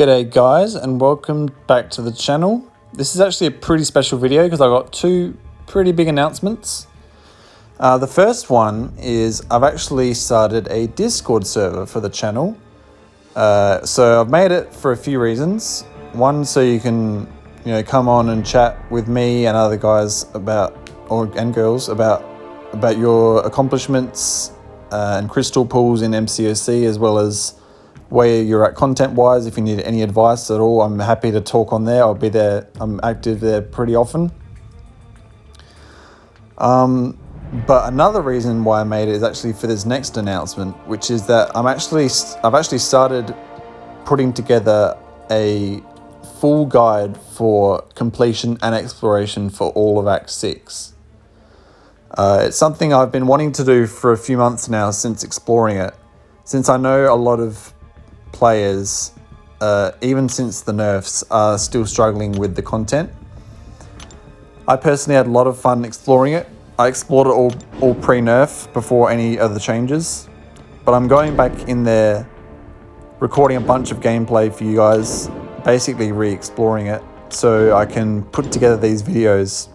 G'day guys, and welcome back to the channel. This is actually a pretty special video because I got two pretty big announcements. The first one is I've actually started a Discord server for the channel. So I've made it for a few reasons. One, so you can come on and chat with me and other guys and girls about your accomplishments and crystal pools in MCOC, as well as where you're at content-wise. If you need any advice at all, I'm happy to talk on there. I'll be there. I'm active there pretty often. But another reason why I made it is actually for this next announcement, which is that I've actually started putting together a full guide for completion and exploration for all of Act 6. It's something I've been wanting to do for a few months now since exploring it. Since I know a lot of players, even since the nerfs, are still struggling with the content. I personally had a lot of fun exploring it. I explored it all pre-nerf before any of the changes, but I'm going back in there, recording a bunch of gameplay for you guys, basically re-exploring it so I can put together these videos.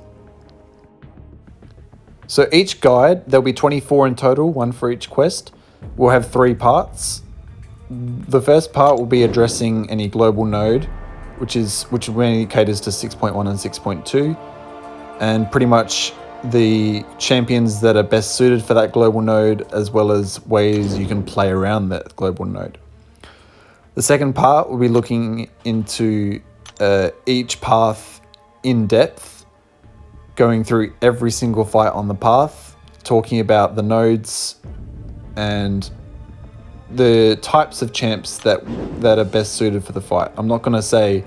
So each guide, there'll be 24 in total, one for each quest. We'll have 3 parts. The first part will be addressing any global node, which mainly caters to 6.1 and 6.2, and pretty much the champions that are best suited for that global node, as well as ways you can play around that global node. The second part will be looking into each path in depth, going through every single fight on the path, talking about the nodes and the types of champs that are best suited for the fight. I'm not going to say,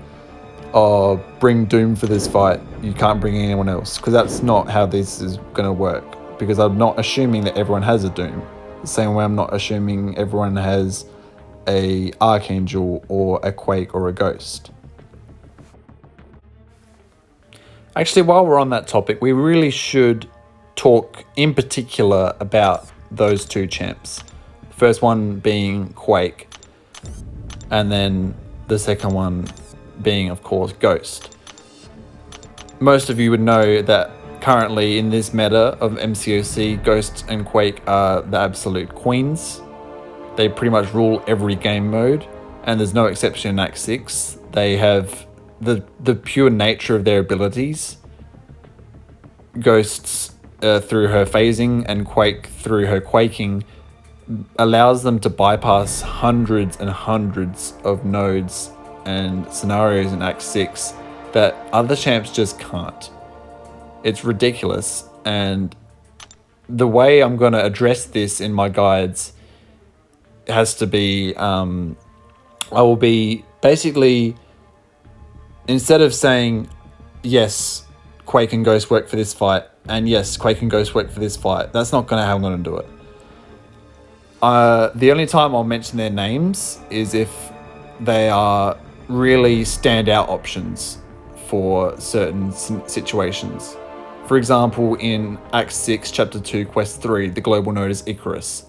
oh, bring Doom for this fight, you can't bring anyone else, because that's not how this is going to work, because I'm not assuming that everyone has a Doom. The same way I'm not assuming everyone has a Archangel or a Quake or a Ghost. Actually, while we're on that topic, we really should talk in particular about those two champs. First one being Quake, and then the second one being, of course, Ghost. Most of you would know that currently in this meta of MCOC, Ghost and Quake are the absolute queens. They pretty much rule every game mode, and there's no exception in Act 6. They have the pure nature of their abilities. Ghosts through her phasing, and Quake through her quaking, allows them to bypass hundreds and hundreds of nodes and scenarios in Act 6 that other champs just can't. It's ridiculous, and the way I'm going to address this in my guides has to be, I will be basically, instead of saying, yes, Quake and Ghost work for this fight, and yes, Quake and Ghost work for this fight, that's not how I'm going to do it. The only time I'll mention their names is if they are really standout options for certain situations. For example, in Act 6, Chapter 2, Quest 3, the global node is Icarus.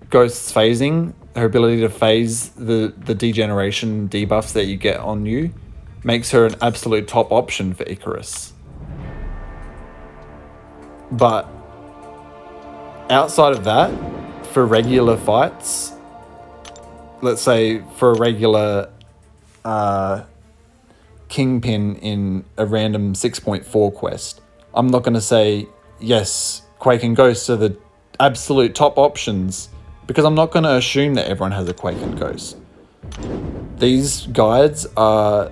Ghost's phasing, her ability to phase the degeneration debuffs that you get on you, makes her an absolute top option for Icarus. But outside of that, for regular fights, let's say for a regular Kingpin in a random 6.4 quest, I'm not going to say, yes, Quake and Ghost are the absolute top options, because I'm not going to assume that everyone has a Quake and Ghost. These guides are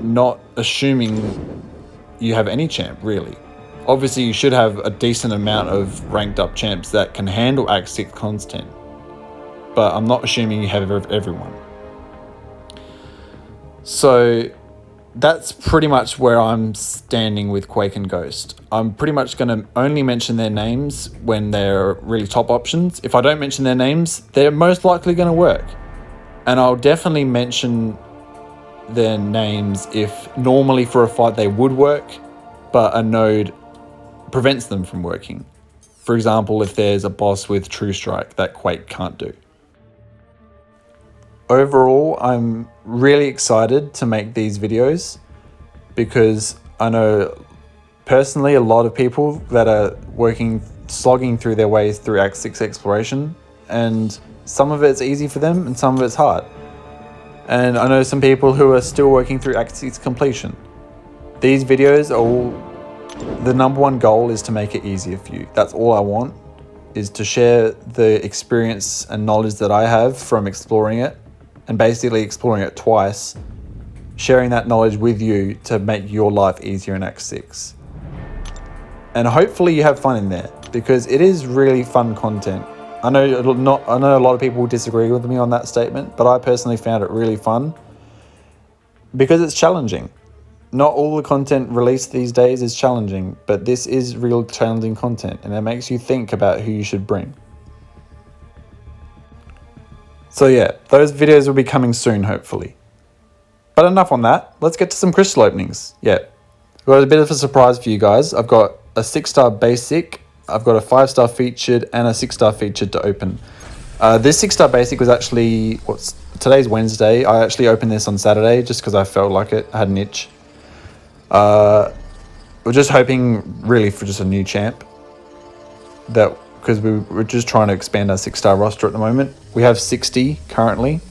not assuming you have any champ, really. Obviously, you should have a decent amount of ranked up champs that can handle Act 6 content, but I'm not assuming you have everyone. So that's pretty much where I'm standing with Quake and Ghost. I'm pretty much going to only mention their names when they're really top options. If I don't mention their names, they're most likely going to work. And I'll definitely mention their names if normally for a fight they would work, but a node prevents them from working. For example, if there's a boss with True Strike that Quake can't do. overall, I'm really excited to make these videos because I know personally a lot of people that are slogging through their way through Act 6 exploration, and some of it's easy for them and some of it's hard. And I know some people who are still working through Act 6 completion. These videos are all, the number one goal is to make it easier for you. That's all I want, is to share the experience and knowledge that I have from exploring it, and basically exploring it twice, sharing that knowledge with you to make your life easier in Act 6. And hopefully you have fun in there, because it is really fun content. I know a lot of people disagree with me on that statement, but I personally found it really fun because it's challenging. Not all the content released these days is challenging, but this is real challenging content, and it makes you think about who you should bring. So yeah, those videos will be coming soon, hopefully. But enough on that, let's get to some crystal openings. Yeah, I've got a bit of a surprise for you guys. I've got a 6-star basic, I've got a 5-star featured, and a 6-star featured to open. This 6-star basic was actually, today's Wednesday. I actually opened this on Saturday just because I felt like it. I had an itch. We're just hoping really for just a new champ, because we're just trying to expand our 6-star roster at the moment. We have 60 currently.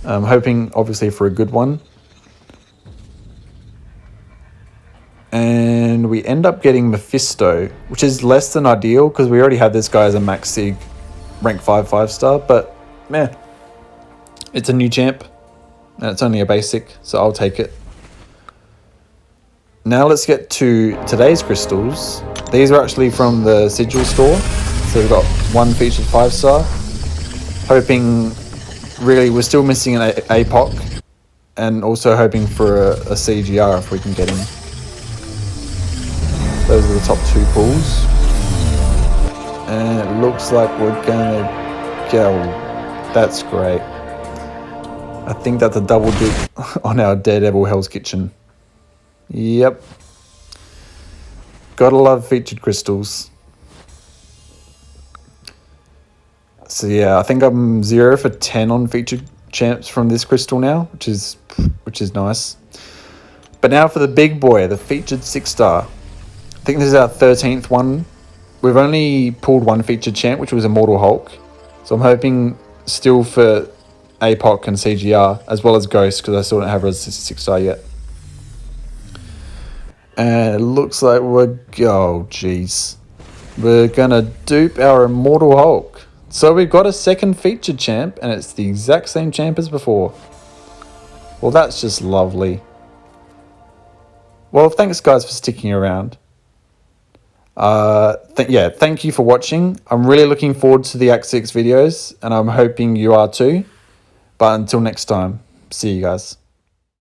I'm hoping obviously for a good one. And we end up getting Mephisto, which is less than ideal because we already had this guy as a max sig rank 5 5-star, but man, it's a new champ and it's only a basic, so I'll take it. Now let's get to today's crystals. These are actually from the Sigil store. So we've got one featured 5-star. Hoping, really, we're still missing an APOC, and also hoping for a CGR if we can get him. Those are the top 2 pulls. And it looks like we're gonna go. That's great. I think that's a double dip on our Daredevil Hell's Kitchen. Yep. Gotta love featured crystals. So yeah, I think I'm 0 for 10 on featured champs from this crystal now, which is nice. But now for the big boy, the featured 6-star. I think this is our 13th one. We've only pulled one featured champ, which was Immortal Hulk. So I'm hoping still for APOC and CGR, as well as Ghost, because I still don't have a 6-star yet. And it looks like we're gonna dupe our Immortal Hulk. So we've got a second featured champ, and it's the exact same champ as before. Well, that's just lovely. Well, thanks guys for sticking around. Thank you for watching. I'm really looking forward to the Act 6 videos, and I'm hoping you are too. But until next time, see you guys.